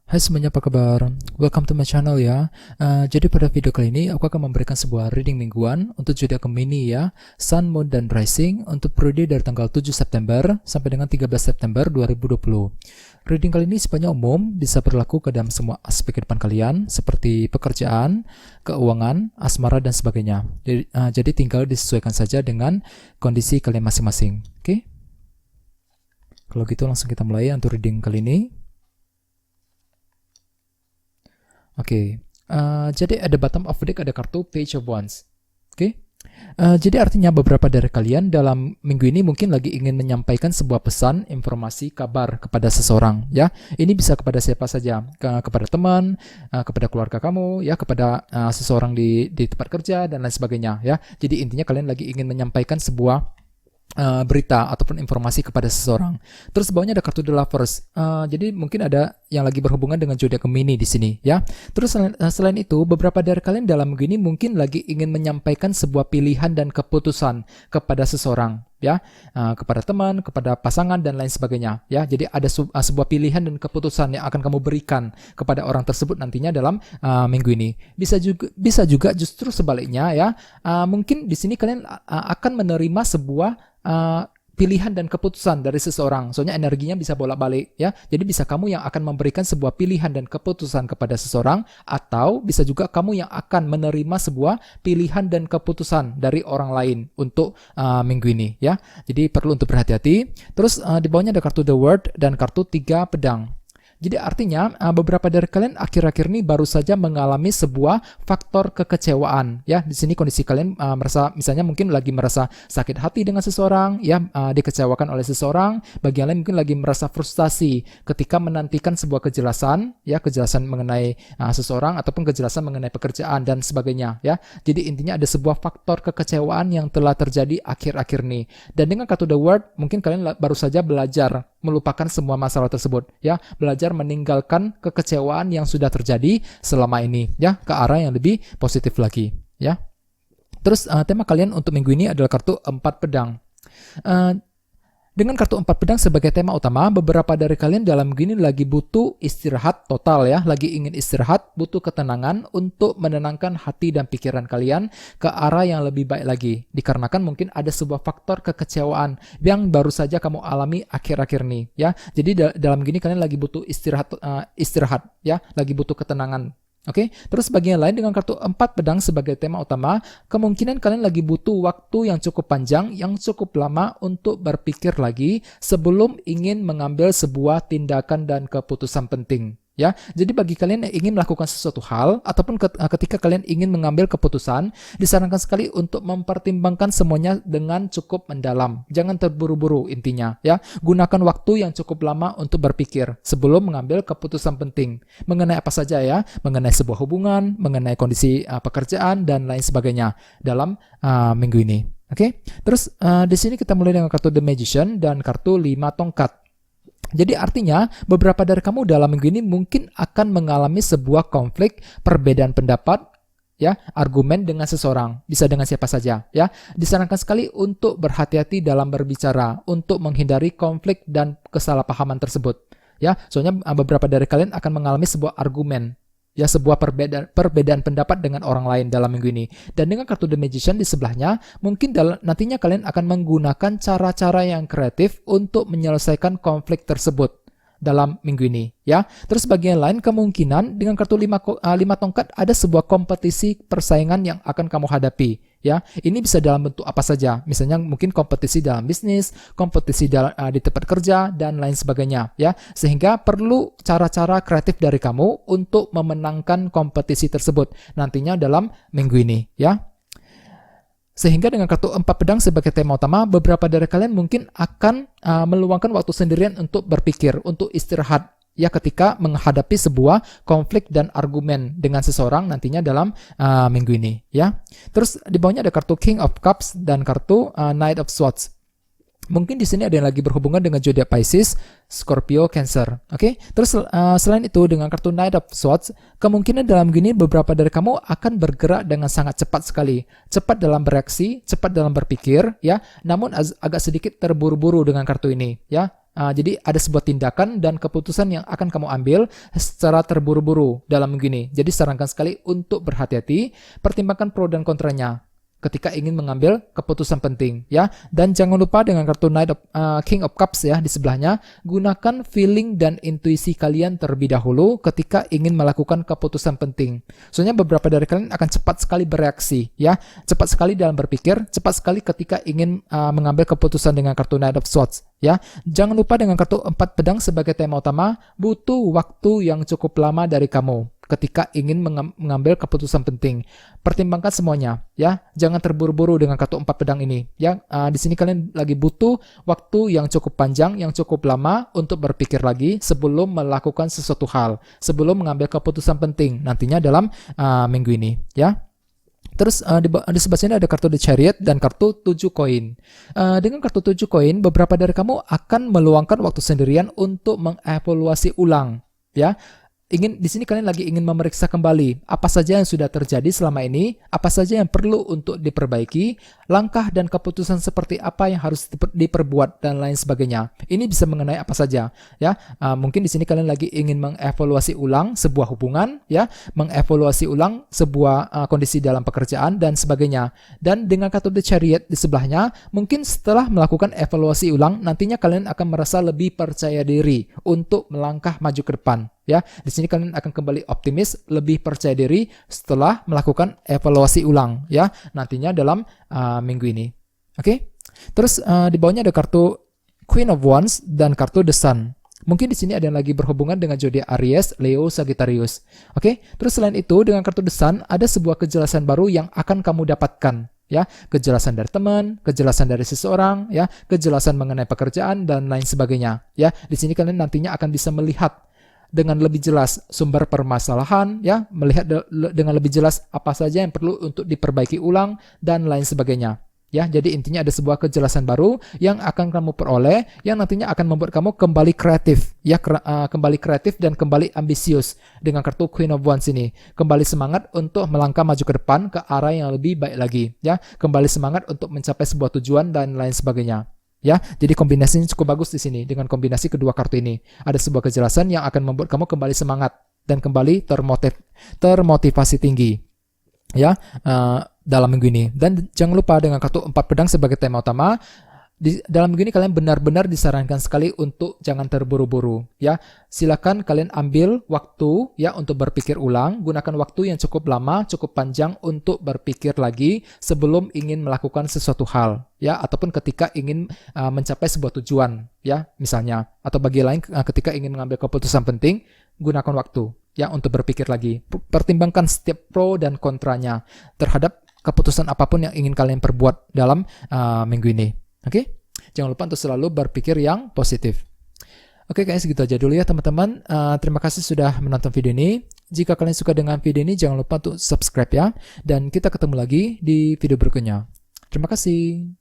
Hai semuanya, apa kabar? Welcome to my channel ya. Jadi pada video kali ini aku akan memberikan sebuah reading mingguan untuk zodiak Gemini ya, Sun, Moon, dan Rising untuk periode dari tanggal 7 September sampai dengan 13 September 2020. Reading kali ini sifatnya umum, bisa berlaku ke dalam semua aspek kehidupan kalian seperti pekerjaan, keuangan, asmara, dan sebagainya. Jadi tinggal disesuaikan saja dengan kondisi kalian masing-masing. Oke? Kalau gitu langsung kita mulai untuk reading kali ini. Oke, jadi at the bottom of the deck ada kartu Page of Wands. Oke, jadi artinya beberapa dari kalian dalam minggu ini mungkin lagi ingin menyampaikan sebuah pesan, informasi, kabar kepada seseorang. Ya, ini bisa kepada siapa saja, kepada teman, kepada keluarga kamu, ya, kepada seseorang di tempat kerja dan lain sebagainya. Ya, jadi intinya kalian lagi ingin menyampaikan sebuah berita ataupun informasi kepada seseorang. Terus bawahnya ada kartu The Lovers. Jadi mungkin ada yang lagi berhubungan dengan zodiak Gemini di sini, ya. Terus selain itu, beberapa dari kalian dalam minggu ini mungkin lagi ingin menyampaikan sebuah pilihan dan keputusan kepada seseorang, ya, kepada teman, kepada pasangan dan lain sebagainya, ya. Jadi ada sebuah pilihan dan keputusan yang akan kamu berikan kepada orang tersebut nantinya dalam minggu ini. Bisa juga justru sebaliknya, ya. Mungkin di sini kalian akan menerima sebuah pilihan dan keputusan dari seseorang. Soalnya energinya bisa bolak-balik, ya. Jadi bisa kamu yang akan memberikan sebuah pilihan dan keputusan kepada seseorang, atau bisa juga kamu yang akan menerima sebuah pilihan dan keputusan dari orang lain untuk minggu ini, ya. Jadi perlu untuk berhati-hati. Terus di bawahnya ada kartu The World dan kartu 3 pedang. Jadi artinya beberapa dari kalian akhir-akhir ini baru saja mengalami sebuah faktor kekecewaan, ya. Di sini kondisi kalian merasa, misalnya mungkin lagi merasa sakit hati dengan seseorang, ya, dikecewakan oleh seseorang. Bagi yang lain mungkin lagi merasa frustasi ketika menantikan sebuah kejelasan, ya, kejelasan mengenai seseorang ataupun kejelasan mengenai pekerjaan dan sebagainya, ya. Jadi intinya ada sebuah faktor kekecewaan yang telah terjadi akhir-akhir ini. Dan dengan kartu The World, mungkin kalian baru saja belajar melupakan semua masalah tersebut, ya, belajar meninggalkan kekecewaan yang sudah terjadi selama ini, ya, ke arah yang lebih positif lagi, ya. Terus tema kalian untuk minggu ini adalah kartu 4 pedang. Dengan kartu 4 pedang sebagai tema utama, beberapa dari kalian dalam gini lagi butuh istirahat total, ya, lagi ingin istirahat, butuh ketenangan untuk menenangkan hati dan pikiran kalian ke arah yang lebih baik lagi. Dikarenakan mungkin ada sebuah faktor kekecewaan yang baru saja kamu alami akhir-akhir ini, ya. Jadi dalam gini kalian lagi butuh istirahat, ya, lagi butuh ketenangan. Oke, terus bagian lain dengan kartu 4 pedang sebagai tema utama, kemungkinan kalian lagi butuh waktu yang cukup panjang, yang cukup lama untuk berpikir lagi sebelum ingin mengambil sebuah tindakan dan keputusan penting. Ya, jadi bagi kalian yang ingin melakukan sesuatu hal ataupun ketika kalian ingin mengambil keputusan, disarankan sekali untuk mempertimbangkan semuanya dengan cukup mendalam. Jangan terburu-buru intinya, ya. Gunakan waktu yang cukup lama untuk berpikir sebelum mengambil keputusan penting. Mengenai apa saja, ya, mengenai sebuah hubungan, mengenai kondisi pekerjaan dan lain sebagainya dalam minggu ini. Oke. Terus di sini kita mulai dengan kartu The Magician dan kartu 5 tongkat. Jadi artinya beberapa dari kamu dalam minggu ini mungkin akan mengalami sebuah konflik, perbedaan pendapat, ya, argumen dengan seseorang, bisa dengan siapa saja, ya. Disarankan sekali untuk berhati-hati dalam berbicara untuk menghindari konflik dan kesalahpahaman tersebut, ya. Soalnya beberapa dari kalian akan mengalami sebuah argumen, ya, sebuah perbedaan pendapat dengan orang lain dalam minggu ini. Dan dengan kartu The Magician di sebelahnya, mungkin nantinya kalian akan menggunakan cara-cara yang kreatif untuk menyelesaikan konflik tersebut dalam minggu ini, ya. Terus bagian lain kemungkinan dengan kartu 5 tongkat ada sebuah kompetisi persaingan yang akan kamu hadapi, ya. Ini bisa dalam bentuk apa saja, misalnya mungkin kompetisi dalam bisnis, kompetisi di tempat kerja dan lain sebagainya, ya. Sehingga perlu cara-cara kreatif dari kamu untuk memenangkan kompetisi tersebut nantinya dalam minggu ini, ya. Sehingga dengan kartu 4 pedang sebagai tema utama, beberapa dari kalian mungkin akan meluangkan waktu sendirian untuk berpikir, untuk istirahat, ya, ketika menghadapi sebuah konflik dan argumen dengan seseorang nantinya dalam minggu ini, ya. Terus di bawahnya ada kartu King of Cups dan kartu Knight of Swords. Mungkin di sini ada yang lagi berhubungan dengan zodiak Pisces, Scorpio, Cancer. Oke. Terus selain itu dengan kartu Knight of Swords, kemungkinan dalam gini beberapa dari kamu akan bergerak dengan sangat cepat sekali. Cepat dalam bereaksi, cepat dalam berpikir, ya. Namun agak sedikit terburu-buru dengan kartu ini, ya. Jadi ada sebuah tindakan dan keputusan yang akan kamu ambil secara terburu-buru dalam minggu ini. Jadi sarankan sekali untuk berhati-hati, pertimbangkan pro dan kontranya ketika ingin mengambil keputusan penting, ya. Dan jangan lupa dengan kartu King of Cups ya di sebelahnya, gunakan feeling dan intuisi kalian terlebih dahulu ketika ingin melakukan keputusan penting. Soalnya beberapa dari kalian akan cepat sekali bereaksi, ya, cepat sekali dalam berpikir, cepat sekali ketika ingin mengambil keputusan dengan kartu Knight of Swords, ya. Jangan lupa dengan kartu 4 pedang sebagai tema utama, butuh waktu yang cukup lama dari kamu ketika ingin mengambil keputusan penting. Pertimbangkan semuanya, ya. Jangan terburu-buru dengan kartu 4 pedang ini, ya. Di sini kalian lagi butuh waktu yang cukup panjang, yang cukup lama untuk berpikir lagi sebelum melakukan sesuatu hal, sebelum mengambil keputusan penting nantinya dalam minggu ini, ya. Terus di sebelah sini ada kartu The Chariot dan kartu 7 koin. Dengan kartu 7 koin, beberapa dari kamu akan meluangkan waktu sendirian untuk mengevaluasi ulang, ya. Di sini kalian lagi ingin memeriksa kembali apa saja yang sudah terjadi selama ini, apa saja yang perlu untuk diperbaiki, langkah dan keputusan seperti apa yang harus diperbuat dan lain sebagainya. Ini bisa mengenai apa saja, ya. Mungkin di sini kalian lagi ingin mengevaluasi ulang sebuah hubungan, ya, mengevaluasi ulang sebuah kondisi dalam pekerjaan dan sebagainya. Dan dengan kartu The Chariot di sebelahnya, mungkin setelah melakukan evaluasi ulang, nantinya kalian akan merasa lebih percaya diri untuk melangkah maju ke depan. Ya, di sini kalian akan kembali optimis, lebih percaya diri setelah melakukan evaluasi ulang, ya, nantinya dalam minggu ini. Oke. Terus di bawahnya ada kartu Queen of Wands dan kartu The Sun. Mungkin di sini ada yang lagi berhubungan dengan zodiak Aries, Leo, Sagittarius. Oke. Terus selain itu dengan kartu The Sun ada sebuah kejelasan baru yang akan kamu dapatkan. Ya, kejelasan dari teman, kejelasan dari seseorang, ya, kejelasan mengenai pekerjaan dan lain sebagainya. Ya, di sini kalian nantinya akan bisa melihat dengan lebih jelas sumber permasalahan, ya, melihat dengan lebih jelas apa saja yang perlu untuk diperbaiki ulang dan lain sebagainya. Ya, jadi intinya ada sebuah kejelasan baru yang akan kamu peroleh yang nantinya akan membuat kamu kembali kreatif, ya, kembali kreatif dan kembali ambisius dengan kartu Queen of Wands ini. Kembali semangat untuk melangkah maju ke depan ke arah yang lebih baik lagi, ya. Kembali semangat untuk mencapai sebuah tujuan dan lain sebagainya. Ya, jadi kombinasinya cukup bagus di sini dengan kombinasi kedua kartu ini. Ada sebuah kejelasan yang akan membuat kamu kembali semangat dan kembali termotivasi tinggi. Ya, dalam minggu ini. Dan jangan lupa dengan kartu 4 pedang sebagai tema utama. Dalam minggu ini kalian benar-benar disarankan sekali untuk jangan terburu-buru, ya. Silakan kalian ambil waktu, ya, untuk berpikir ulang, gunakan waktu yang cukup lama, cukup panjang untuk berpikir lagi sebelum ingin melakukan sesuatu hal, ya, ataupun ketika ingin mencapai sebuah tujuan, ya, misalnya, atau bagi lain ketika ingin mengambil keputusan penting, gunakan waktu, ya, untuk berpikir lagi. Pertimbangkan setiap pro dan kontranya terhadap keputusan apapun yang ingin kalian perbuat dalam minggu ini. Oke, jangan lupa untuk selalu berpikir yang positif. Oke guys, segitu aja dulu ya teman-teman. Terima kasih sudah menonton video ini. Jika kalian suka dengan video ini, jangan lupa untuk subscribe ya. Dan kita ketemu lagi di video berikutnya. Terima kasih.